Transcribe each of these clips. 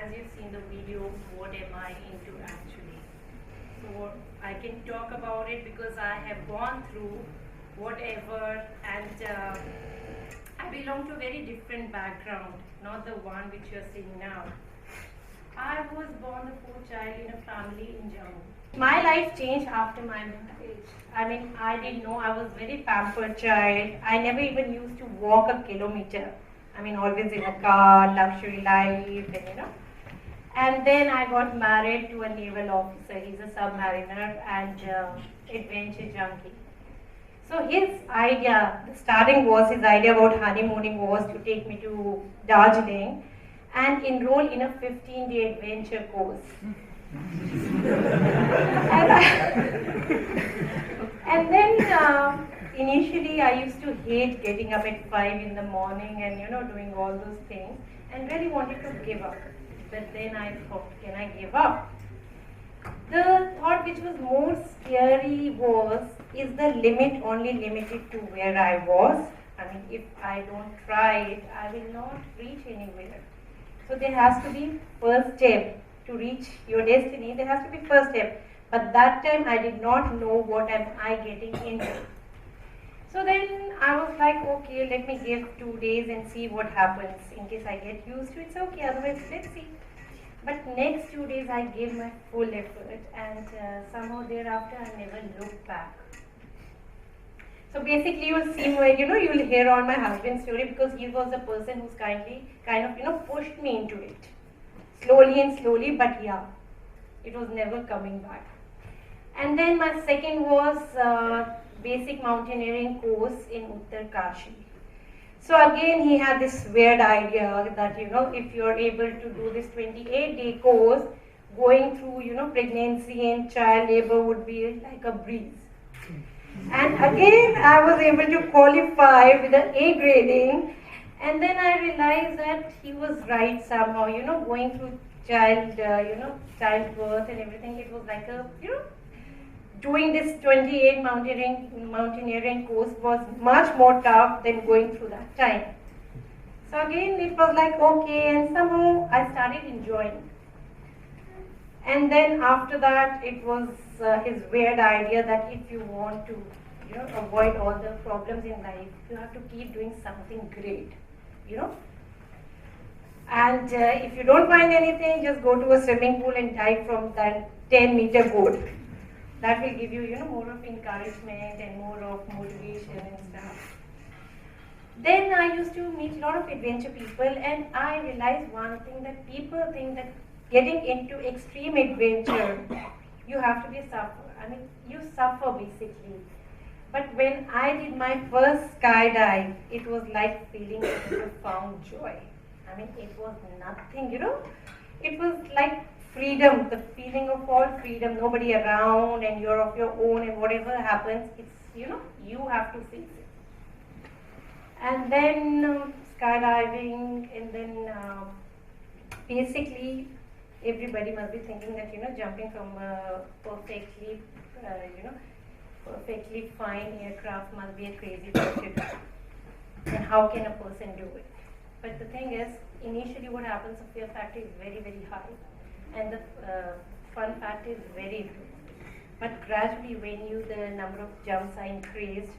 as you've seen the video, what am I into actually? So I can talk about it because I have gone through whatever, and I belong to a very different background, not the one which you're seeing now. I was born the fourth child in a family in Jammu. My life changed after my marriage. I mean, I didn't know, I was very pampered child. I never even used to walk a kilometer. I mean, always in a car, luxury life, and And then I got married to a naval officer. He's a submariner and adventure junkie. So his idea, the starting was his idea about honeymooning was to take me to Darjeeling and enroll in a 15-day adventure course. and then initially I used to hate getting up at 5 in the morning and doing all those things and really wanted to give up. But then I thought, can I give up? The thought which was more scary was, is the limit only limited to where I was? I mean, if I don't try it, I will not reach anywhere. So there has to be first step to reach your destiny. There has to be first step. But that time I did not know what am I getting into. So then I was like, okay, let me give 2 days and see what happens. In case I get used to it, it's okay. Otherwise, let's see. But next 2 days I gave my full effort, and somehow thereafter I never looked back. So basically you'll see where, you'll hear on my husband's story because he was the person who's kind of pushed me into it. Slowly and slowly, but yeah, it was never coming back. And then my second was basic mountaineering course in Uttar Kashi. So again, he had this weird idea that, if you're able to do this 28-day course, going through, pregnancy and child labor would be like a breeze. And again, I was able to qualify with an A grading. And then I realized that he was right somehow, going through childbirth and everything. It was like a, doing this 28 mountaineering course was much more tough than going through that time. So again, it was like, okay, and somehow I started enjoying. And then after that, it was his weird idea that if you want to, avoid all the problems in life, you have to keep doing something great, And if you don't find anything, just go to a swimming pool and dive from that 10-meter board. That will give you, more of encouragement and more of motivation and stuff. Then I used to meet a lot of adventure people, and I realized one thing, that people think that getting into extreme adventure, you have to be a sufferer. I mean, you suffer basically. But when I did my first skydive, it was like feeling a profound joy. I mean, it was nothing, It was like freedom, the feeling of all freedom, nobody around and you're of your own, and whatever happens, it's, you have to face it. And then skydiving, and then basically everybody must be thinking that, jumping from a perfectly, perfectly fine aircraft must be a crazy thing to do. And how can a person do it? But the thing is, initially what happens, the fear factor is very, very high. And the fun factor is very low. But gradually, when the number of jumps are increased,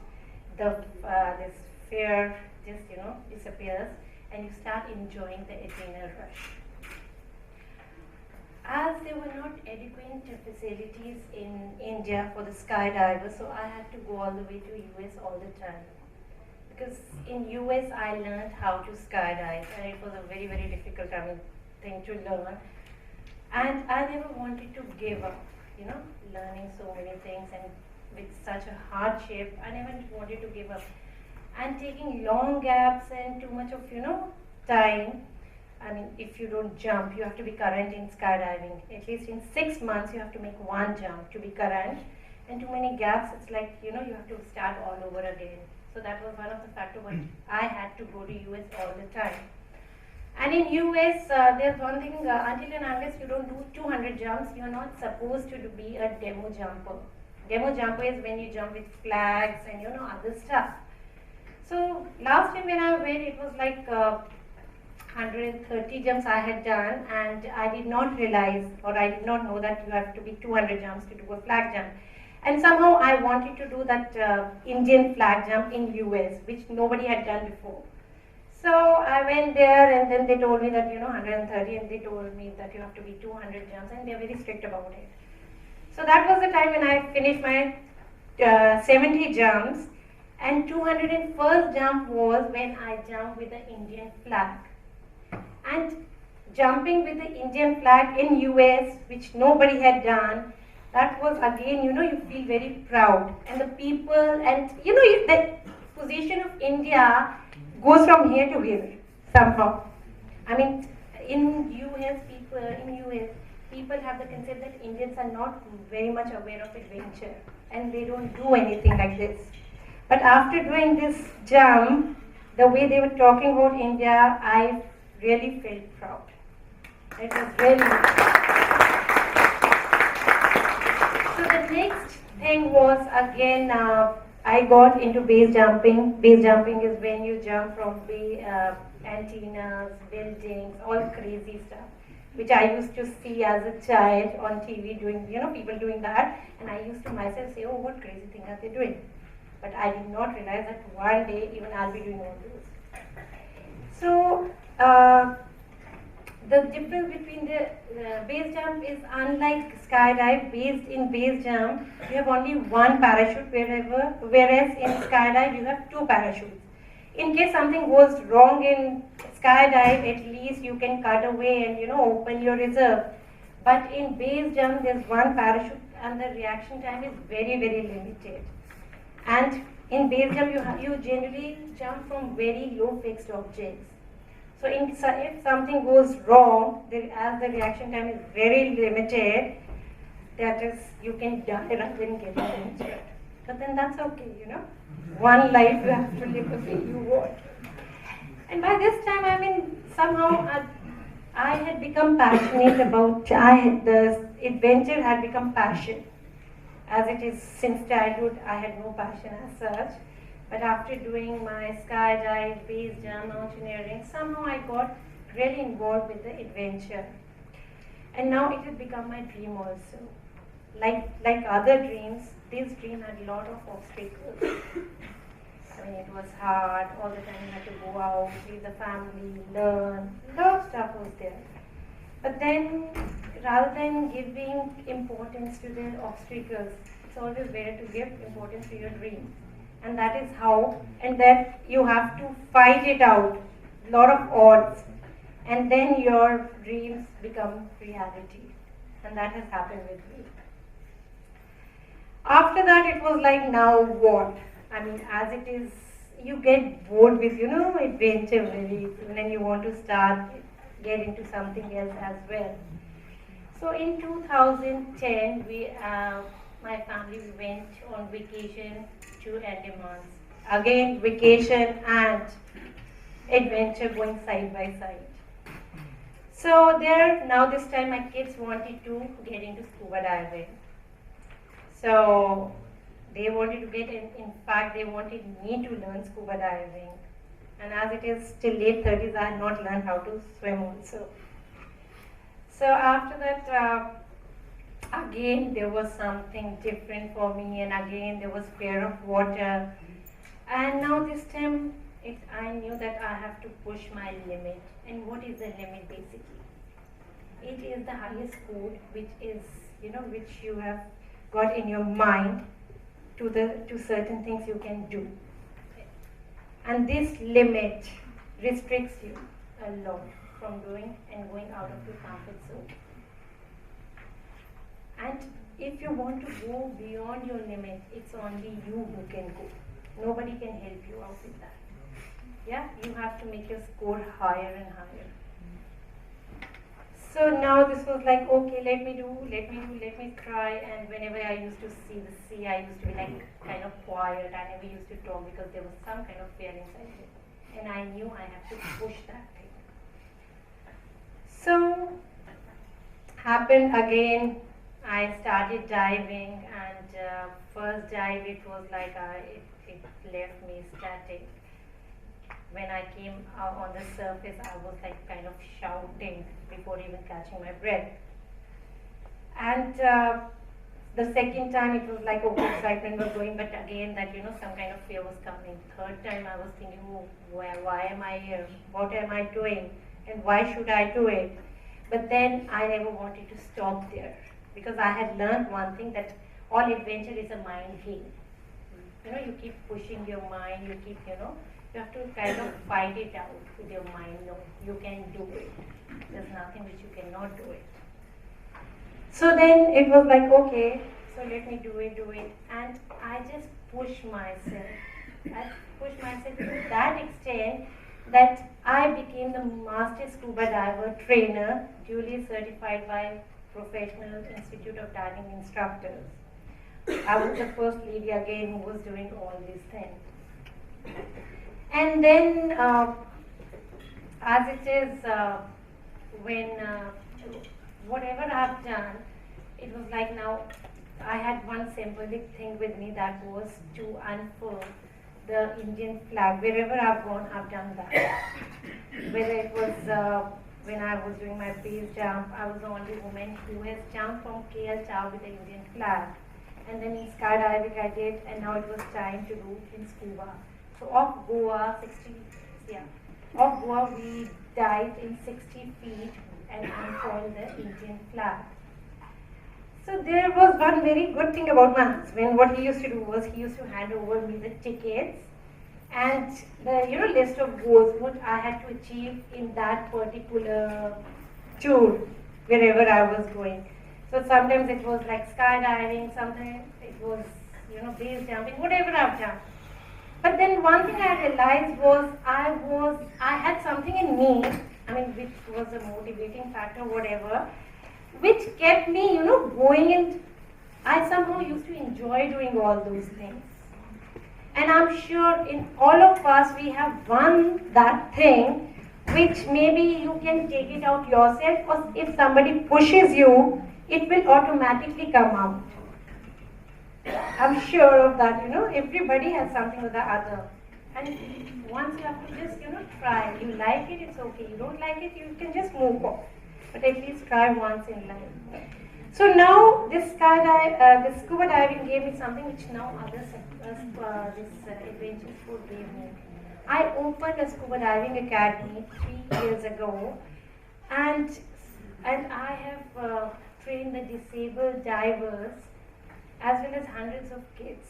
this fear just disappears, and you start enjoying the adrenaline rush. As there were not adequate facilities in India for the skydivers, so I had to go all the way to US all the time. Because in US I learned how to skydive, and it was a very, very difficult thing to learn. And I never wanted to give up, learning so many things, and with such a hardship, I never wanted to give up. And taking long gaps and too much of, time. I mean, if you don't jump, you have to be current in skydiving. At least in 6 months, you have to make one jump to be current. And too many gaps, it's like, you have to start all over again. So that was one of the factors why I had to go to US all the time. And in US, there's one thing, until and unless you don't do 200 jumps, you're not supposed to be a demo jumper. Demo jumper is when you jump with flags and other stuff. So last time when I went, it was like 130 jumps I had done, and I did not realize, or I did not know that you have to be 200 jumps to do a flag jump. And somehow I wanted to do that Indian flag jump in US, which nobody had done before. So I went there, and then they told me that 130, and they told me that you have to be 200 jumps, and they're very strict about it. So that was the time when I finished my 70 jumps, and 201st jump was when I jumped with the Indian flag. And jumping with the Indian flag in US, which nobody had done, that was again, you feel very proud. And the people, and the position of India goes from here to here somehow. I mean, in US, people have the concept that Indians are not very much aware of adventure, and they don't do anything like this. But after doing this jump, the way they were talking about India, I really felt proud. It was really. So the next thing was again, I got into base jumping. Base jumping is when you jump from antennas, buildings, all crazy stuff, which I used to see as a child on TV doing, people doing that, and I used to myself say, oh, what crazy thing are they doing? But I did not realize that one day even I'll be doing all those. So the difference between the base jump is, unlike skydive, in base jump you have only one parachute whereas in skydive you have two parachutes. In case something goes wrong in skydive, at least you can cut away and open your reserve. But in base jump there's one parachute, and the reaction time is very, very limited. And in base jump you generally jump from very low fixed objects. So if something goes wrong, as the reaction time is very limited, that is, you can die rather than getting injured. But then that's okay, One life you have to live the way you want. And by this time, somehow I had become passionate about, the adventure had become passion. As it is since childhood, I had no passion as such. But after doing my skydive, base jump, mountaineering, somehow I got really involved with the adventure. And now it has become my dream also. Like other dreams, this dream had a lot of obstacles. It was hard, all the time you had to go out, leave the family, learn, a lot of stuff was there. But then, rather than giving importance to the obstacles, it's always better to give importance to your dreams. And that is how, and that you have to fight it out, a lot of odds, and then your dreams become reality. And that has happened with me. After that, it was like, now what? As it is, you get bored with, adventure very easily, and then you want to get into something else as well. So in 2010, my family went on vacation to Andamans. Again, vacation and adventure going side by side. So this time my kids wanted to get into scuba diving. So they wanted to in fact they wanted me to learn scuba diving. And as it is till late 30s, I had not learned how to swim also. So after that, again there was something different for me, and again there was fear of water. And now this time I knew that I have to push my limit. And what is the limit basically? It is the highest code, which is, which you have got in your mind to certain things you can do. And this limit restricts you a lot from doing and going out of your comfort zone. And if you want to go beyond your limit, it's only you who can go. Nobody can help you out with that. Yeah, you have to make your score higher and higher. So now this was like, okay, let me try. And whenever I used to see the sea, I used to be like kind of quiet. I never used to talk because there was some kind of fear inside me. And I knew I had to push that thing. So, happened again, I started diving, and first dive it was like, it left me static. when I came on the surface, I was like kind of shouting before even catching my breath. And the second time it was like, okay, excitement was going, but again that, some kind of fear was coming. Third time I was thinking, oh, why am I here? What am I doing? And why should I do it? But then I never wanted to stop there, because I had learned one thing, that all adventure is a mind game. You keep pushing your mind, you have to kind of fight it out with your mind. No, you can do it. There's nothing which you cannot do it. So then it was like, okay, so let me do it. And I just pushed myself. I pushed myself to that extent that I became the master scuba diver trainer, duly certified by Professional Institute of Diving Instructors. I was the first lady again who was doing all these things. And then, as it is, when whatever I've done, it was like now I had one symbolic thing with me, that was to unfurl the Indian flag. Wherever I've gone, I've done that. Whether it was when I was doing my base jump, I was the only woman who has jumped from KL Tower with the Indian flag. And then in skydiving I did, and now it was time to do in scuba. So off Goa, we dived in 60 feet and unfurled the Indian flag. So there was one very good thing about my husband. What he used to do was, he used to hand over me the tickets and the list of goals what I had to achieve in that particular tour, wherever I was going. So sometimes it was like skydiving, sometimes it was base jumping, whatever I've done. But then one thing I realized was I had something in me, which was a motivating factor, whatever, which kept me, going, and I somehow used to enjoy doing all those things. And I'm sure in all of us we have that thing, which maybe you can take it out yourself, or if somebody pushes you, it will automatically come out. I'm sure of that, everybody has something or the other. And once you have to just, try. You like it, it's okay. You don't like it, you can just move off. But at least try once in life. So now this scuba diving gave me something which now others, this adventure sport gave me. I opened a scuba diving academy 3 years ago, and I have trained the disabled divers as well as hundreds of kids.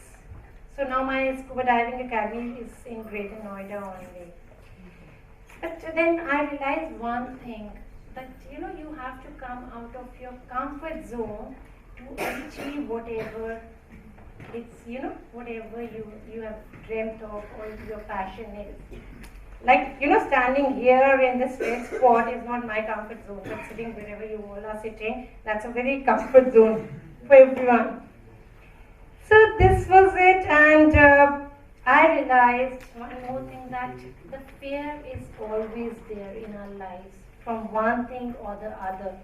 So now my scuba diving academy is in Greater Noida only. But then I realized one thing, that you have to come out of your comfort zone to achieve whatever it's whatever you have dreamt of or your passion is. Like standing here in this red spot is not my comfort zone, but sitting wherever you all are sitting, that's a very comfort zone for everyone. So this was it, and I realized one more thing, that the fear is always there in our lives from one thing or the other.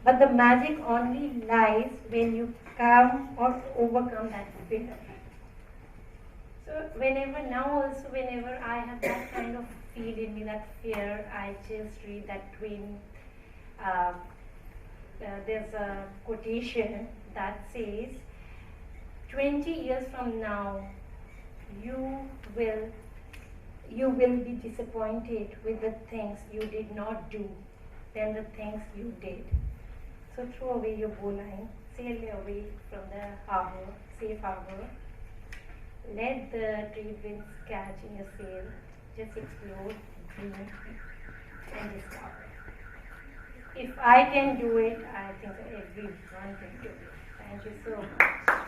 But the magic only lies when you come or overcome that fear. So whenever I have that kind of feel in me, that fear, I just read that twin. There's a quotation that says, 20 years from now, you will be disappointed with the things you did not do than the things you did. So throw away your bowline, sail away from the harbor, safe harbor. Let the trade winds catch in your sail. Just explore, dream, and discover. If I can do it, I think everyone can do it. Thank you so much.